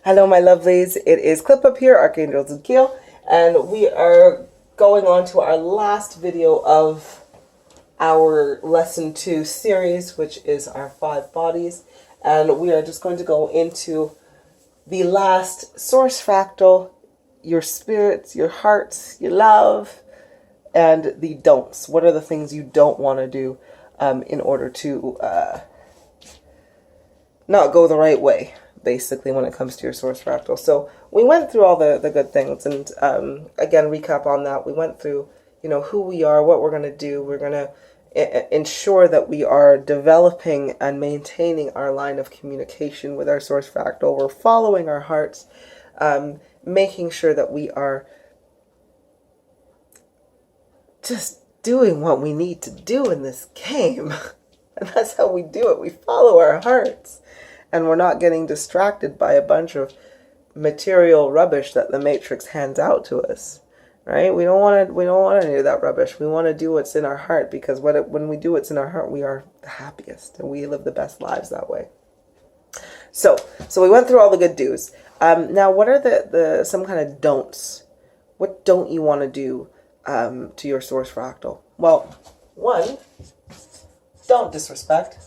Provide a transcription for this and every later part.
Hello, my lovelies. It is Kulipup here, Archangels and Keel, and we are going on to our last video of our Lesson 2 series, which is our 5 bodies. And we are just going to go into the last source fractal, your spirits, your hearts, your love, and the don'ts. What are the things you don't want to do in order to not go the right way, basically, when it comes to your source fractal. So we went through all the good things, and again, recap on that. We went through, who we are, what we're going to do. We're going to ensure that we are developing and maintaining our line of communication with our source fractal. We're following our hearts, making sure that we are just doing what we need to do in this game. And that's how we do it. We follow our hearts. And we're not getting distracted by a bunch of material rubbish that the Matrix hands out to us, right? We don't want to do that rubbish. We want to do what's in our heart, because when we do what's in our heart, we are the happiest, and we live the best lives that way. So we went through all the good do's. Now, what are some kind of don'ts? What don't you want to do to your source fractal? Well, one, don't disrespect.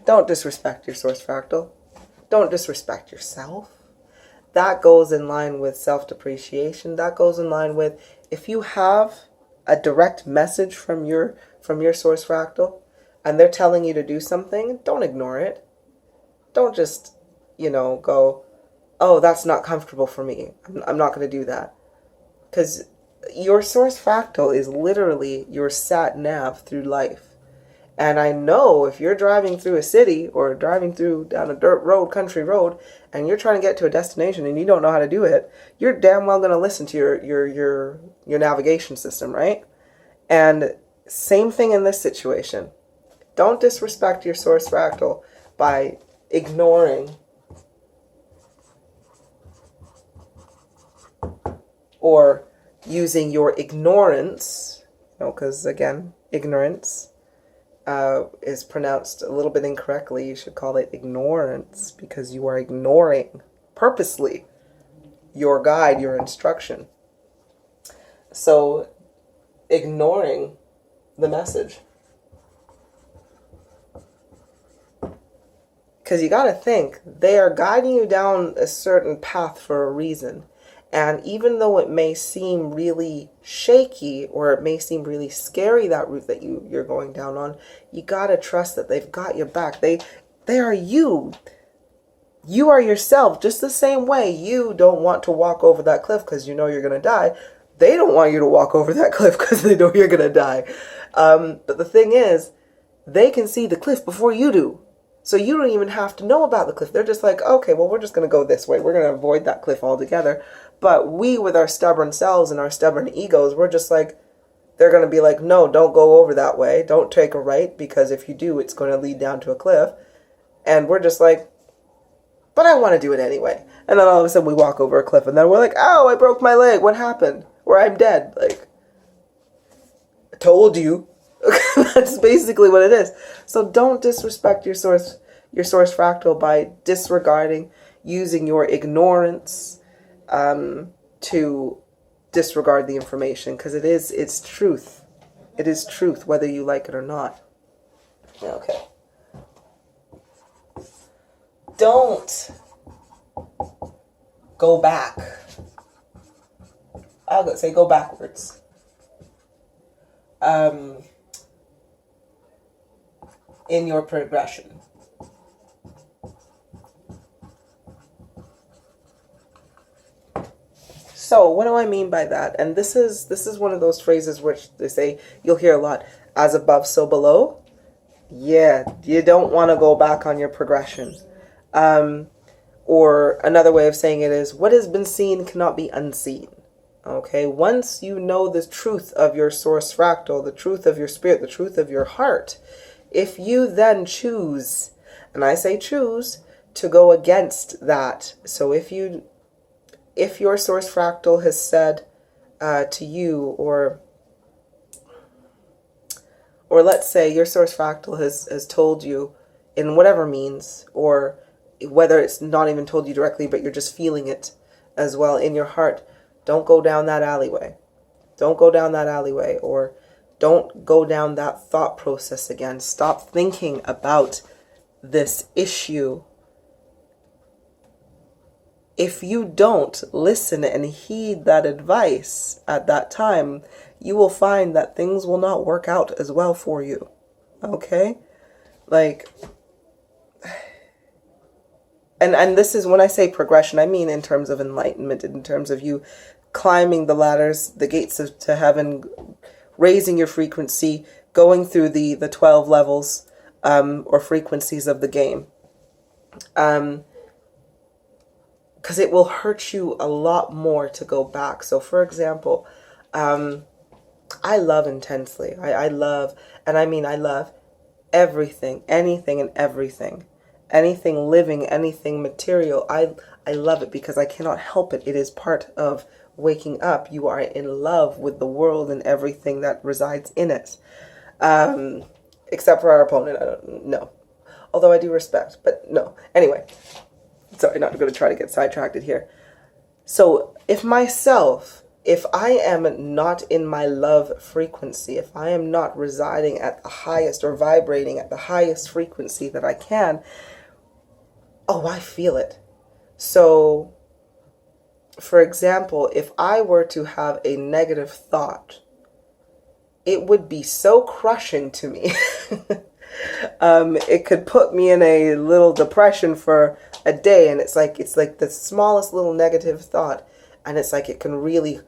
Don't disrespect your source fractal. Don't disrespect yourself. That goes in line with self-depreciation. That goes in line with, if you have a direct message from your source fractal and they're telling you to do something, don't ignore it. Don't just, go, oh, that's not comfortable for me. I'm not going to do that. Because your source fractal is literally your sat nav through life. And I know if you're driving through a city or driving through down a dirt road, country road, and you're trying to get to a destination and you don't know how to do it, you're damn well going to listen to your navigation system, right? And same thing in this situation. Don't disrespect your source fractal by ignoring or using your ignorance, because again, ignorance is pronounced a little bit incorrectly. You should call it ignorance, because you are ignoring purposely your guide, your instruction. So ignoring the message. Because you got to think, they are guiding you down a certain path for a reason. And even though it may seem really shaky, or it may seem really scary, that route that you're going down on, you got to trust that they've got your back. They are you. You are yourself. Just the same way you don't want to walk over that cliff because you know you're going to die. They don't want you to walk over that cliff because they know you're going to die. But the thing is, they can see the cliff before you do. So you don't even have to know about the cliff. They're just like, okay, well, we're just going to go this way. We're going to avoid that cliff altogether. But we, with our stubborn selves and our stubborn egos, we're just like, they're going to be like, no, don't go over that way. Don't take a right, because if you do, it's going to lead down to a cliff. And we're just like, but I want to do it anyway. And then all of a sudden we walk over a cliff, and then we're like, oh, I broke my leg. What happened? Or I'm dead. Like, I told you. That's basically what it is. So don't disrespect your source fractal by disregarding, using your ignorance to disregard the information, because it's truth. It is truth, whether you like it or not. Okay. Don't go back. I'll say go backwards. In your progression. So what do I mean by that? And this is one of those phrases which they say you'll hear a lot. As above, so below. Yeah, you don't want to go back on your progression. Or another way of saying it is, what has been seen cannot be unseen. Okay, once you know the truth of your source fractal, the truth of your spirit, the truth of your heart, if you then choose, and I say choose, to go against that. So if your source fractal has said to you, or or let's say your source fractal has told you in whatever means, or whether it's not even told you directly, but you're just feeling it as well in your heart, don't go down that alleyway. Don't go down that alleyway, or don't go down that thought process again. Stop thinking about this issue. If you don't listen and heed that advice at that time, you will find that things will not work out as well for you. Okay? Like, and this is when I say progression, I mean in terms of enlightenment, in terms of you climbing the ladders, the gates to heaven, raising your frequency, going through the 12 levels or frequencies of the game. Because it will hurt you a lot more to go back. So for example, I love intensely. I love, and I mean I love everything, anything and everything. Anything living, anything material. I love it because I cannot help it. It is part of waking up. You are in love with the world and everything that resides in it. Except for our opponent. I don't know. Although I do respect, but no. Anyway. Sorry, not going to try to get sidetracked here. So if I am not in my love frequency, if I am not residing at the highest or vibrating at the highest frequency that I can, oh, I feel it. So, for example, if I were to have a negative thought, it would be so crushing to me. It could put me in a little depression for a day, and it's like the smallest little negative thought, and it's like it can really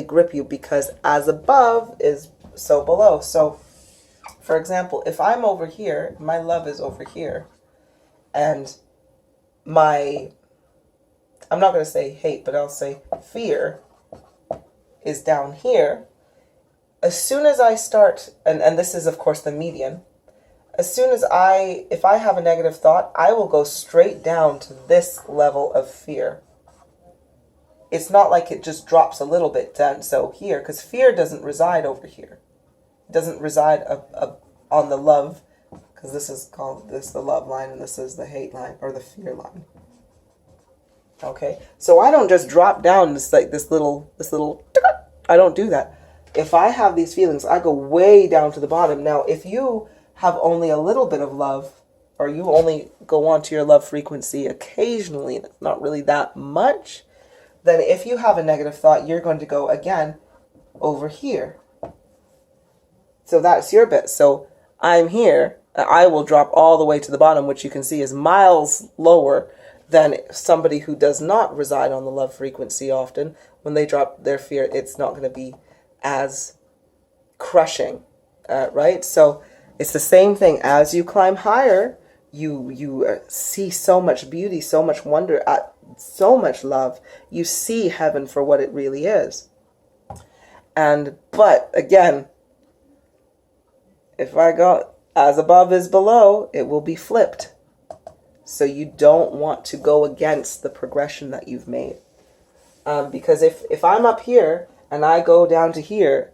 grip you, because as above is so below. So, for example, if I'm over here, my love is over here, and I'm not going to say hate, but I'll say fear is down here. As soon as I start, and this is of course the median, as soon as if I have a negative thought, I will go straight down to this level of fear. It's not like it just drops a little bit down, so here, because fear doesn't reside over here. It doesn't reside on the love, because this is the love line, and this is the hate line, or the fear line. Okay, so I don't just drop down this little, I don't do that. If I have these feelings, I go way down to the bottom. Now, if you have only a little bit of love, or you only go on to your love frequency occasionally, and it's not really that much, then if you have a negative thought, you're going to go again over here. So that's your bit. So I'm here, I will drop all the way to the bottom, which you can see is miles lower than somebody who does not reside on the love frequency often. When they drop their fear, it's not going to be as crushing, right? So it's the same thing. As you climb higher, you see so much beauty, so much wonder, so much love. You see heaven for what it really is. But again, if I go as above is below, it will be flipped. So you don't want to go against the progression that you've made. Because if I'm up here and I go down to here,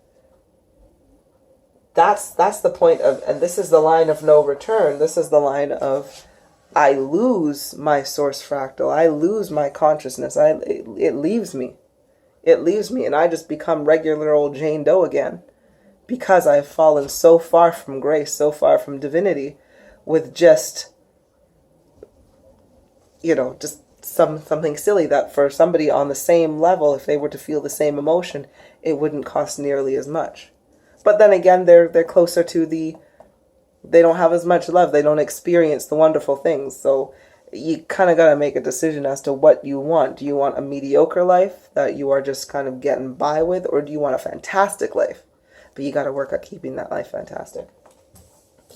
that's the point of, and this is the line of no return. This is the line of, I lose my source fractal. I lose my consciousness. It leaves me. It leaves me, and I just become regular old Jane Doe again, because I've fallen so far from grace, so far from divinity, with just, just something silly that for somebody on the same level, if they were to feel the same emotion, it wouldn't cost nearly as much. But then again, they're closer to they don't have as much love. They don't experience the wonderful things. So you kind of got to make a decision as to what you want. Do you want a mediocre life that you are just kind of getting by with, or do you want a fantastic life? But you got to work at keeping that life fantastic.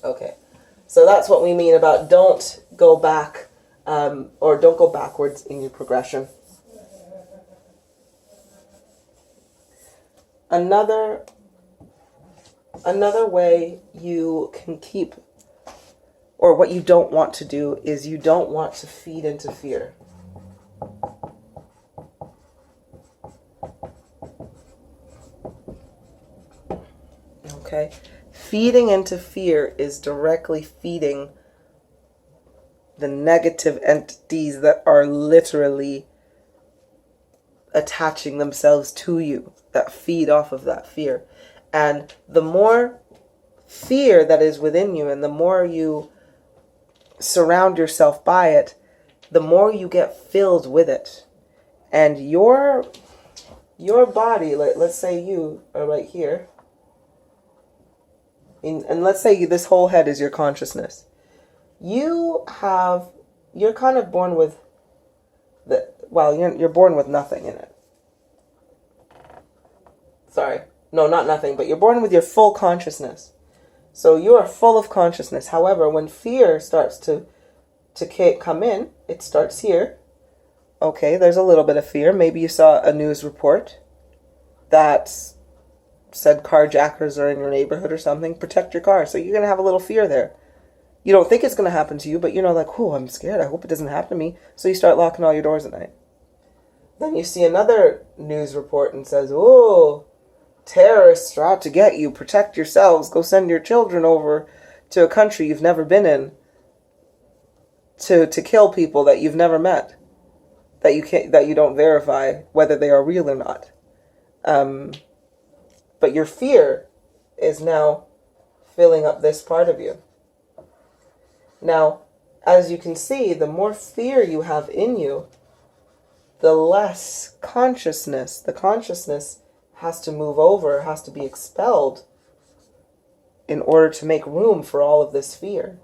Okay, so that's what we mean about don't go back, or don't go backwards in your progression. Another way you can keep, or what you don't want to do, is you don't want to feed into fear. Okay? feeding into fear is directly feeding the negative entities that are literally attaching themselves to you, that feed off of that fear. And the more fear that is within you, and the more you surround yourself by it, the more you get filled with it. And your body, let's say you are right here, and let's say this whole head is your consciousness. You're kind of born with you're born with nothing in it. Sorry. No, not nothing, but you're born with your full consciousness. So you are full of consciousness. However, when fear starts to come in, it starts here. Okay, there's a little bit of fear. Maybe you saw a news report that said carjackers are in your neighborhood or something. Protect your car. So you're going to have a little fear there. You don't think it's going to happen to you, but you're like, oh, I'm scared. I hope it doesn't happen to me. So you start locking all your doors at night. Then you see another news report and says, oh, terrorists are out to get you. Protect yourselves. Go send your children over to a country you've never been in to kill people that you've never met, that you don't verify whether they are real or not. But your fear is now filling up this part of you. Now, as you can see, the more fear you have in you, the less consciousness. The consciousness has to move over, has to be expelled in order to make room for all of this fear.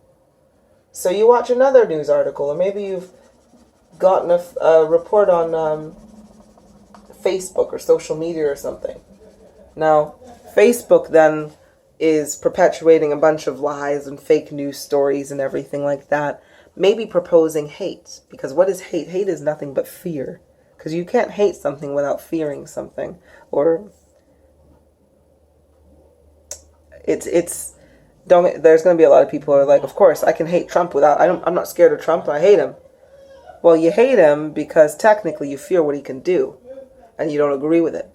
So you watch another news article, or maybe you've gotten a report on Facebook or social media or something. Now, Facebook then is perpetuating a bunch of lies and fake news stories and everything like that. Maybe proposing hate. Because what is hate? Hate is nothing but fear. Because you can't hate something without fearing something. Or there's going to be a lot of people who are like, of course, I can hate Trump I'm not scared of Trump, I hate him. Well, you hate him because technically you fear what he can do. And you don't agree with it.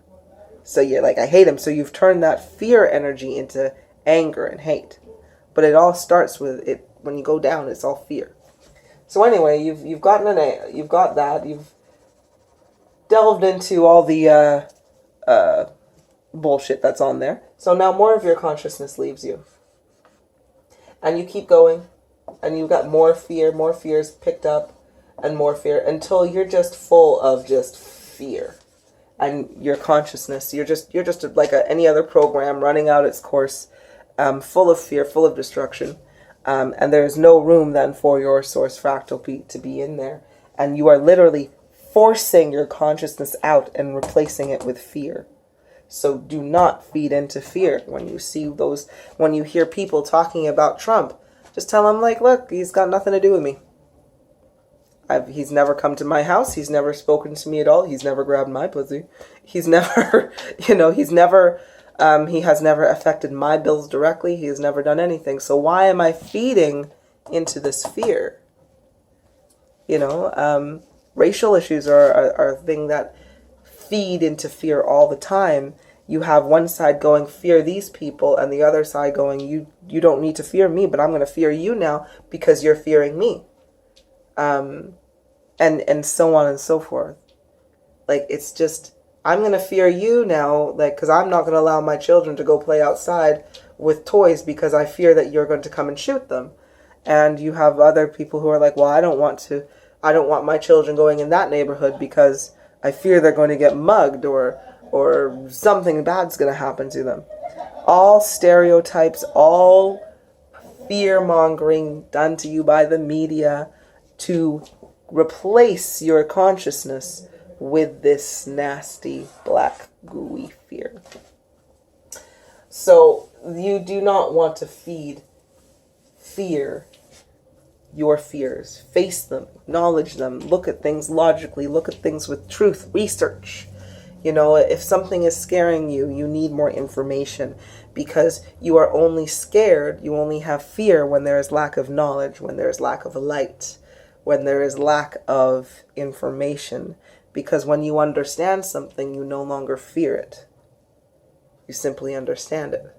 So you're like, I hate him. So you've turned that fear energy into anger and hate. But it all starts with it. When you go down, it's all fear. So anyway, you've got that. You've delved into all the bullshit that's on there. So now more of your consciousness leaves you. And you keep going. And you've got more fear. More fears picked up. And more fear. Until you're just full of just fear. And your consciousness, you're just like any other program running out its course, full of fear, full of destruction. And there is no room then for your source fractal to be in there. And you are literally forcing your consciousness out and replacing it with fear. So do not feed into fear. When you hear people talking about Trump, just tell them, like, look, he's got nothing to do with me. He's never come to my house. He's never spoken to me at all. He's never grabbed my pussy. He's never, he has never affected my bills directly. He has never done anything. So why am I feeding into this fear? Racial issues are a thing that feed into fear all the time. You have one side going, fear these people, and the other side going, you don't need to fear me, but I'm going to fear you now because you're fearing me. And so on and so forth. Like, it's just, I'm going to fear you now, like, because I'm not going to allow my children to go play outside with toys because I fear that you're going to come and shoot them. And you have other people who are like, well, I don't want my children going in that neighborhood because I fear they're going to get mugged or something bad's going to happen to them. All stereotypes, all fear-mongering done to you by the media to replace your consciousness with this nasty, black, gooey fear. So you do not want to feed fear your fears. Face them, acknowledge them, look at things logically, look at things with truth, research. If something is scaring you, you need more information because you are only scared, you only have fear when there is lack of knowledge, when there is lack of light, when there is lack of information. Because when you understand something, you no longer fear it. You simply understand it.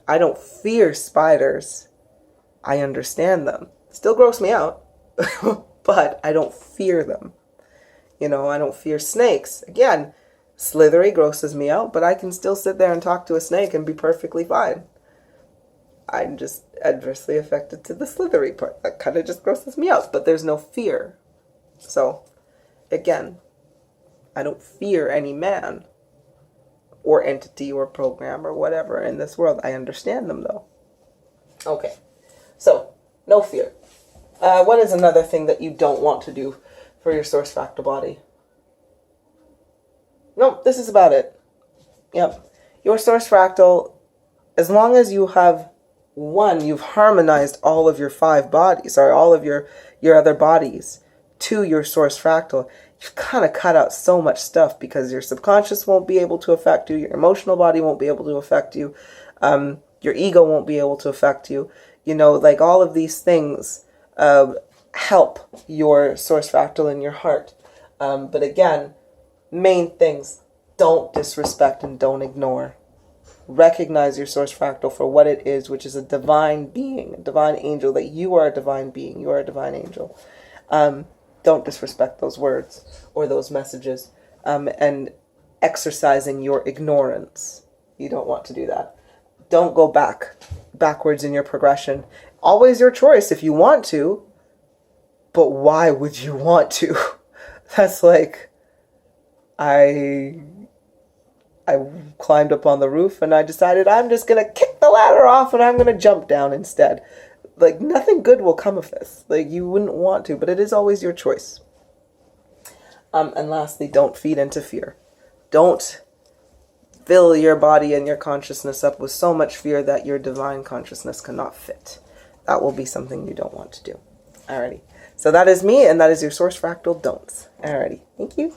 I don't fear spiders. I understand them. Still gross me out, but I don't fear them. You know, I don't fear snakes. Again, slithery grosses me out, but I can still sit there and talk to a snake and be perfectly fine. I'm just adversely affected to the slithery part. That kind of just grosses me out, but there's no fear. So, again, I don't fear any man or entity or program or whatever in this world. I understand them, though. Okay, so, no fear. What is another thing that you don't want to do for your source fractal body? No, this is about it. Yep. Your source fractal, as long as you have you've harmonized all of your 5 bodies, or all of your other bodies to your source fractal, you've kind of cut out so much stuff, because your subconscious won't be able to affect you, your emotional body won't be able to affect you, your ego won't be able to affect you. You know, like all of these things help your source fractal in your heart. But again, main things, don't disrespect and don't ignore. Recognize your source fractal for what it is, which is a divine being, a divine angel, that you are a divine being, you are a divine angel. Don't disrespect those words or those messages, and exercising your ignorance. You don't want to do that. Don't go backwards in your progression. Always your choice if you want to, but why would you want to? That's like, I climbed up on the roof and I decided I'm just going to kick the ladder off and I'm going to jump down instead. Like, nothing good will come of this. Like, you wouldn't want to, but it is always your choice. And lastly, don't feed into fear. Don't fill your body and your consciousness up with so much fear that your divine consciousness cannot fit. That will be something you don't want to do. Alrighty. So that is me, and that is your source fractal don'ts. Alrighty. Thank you.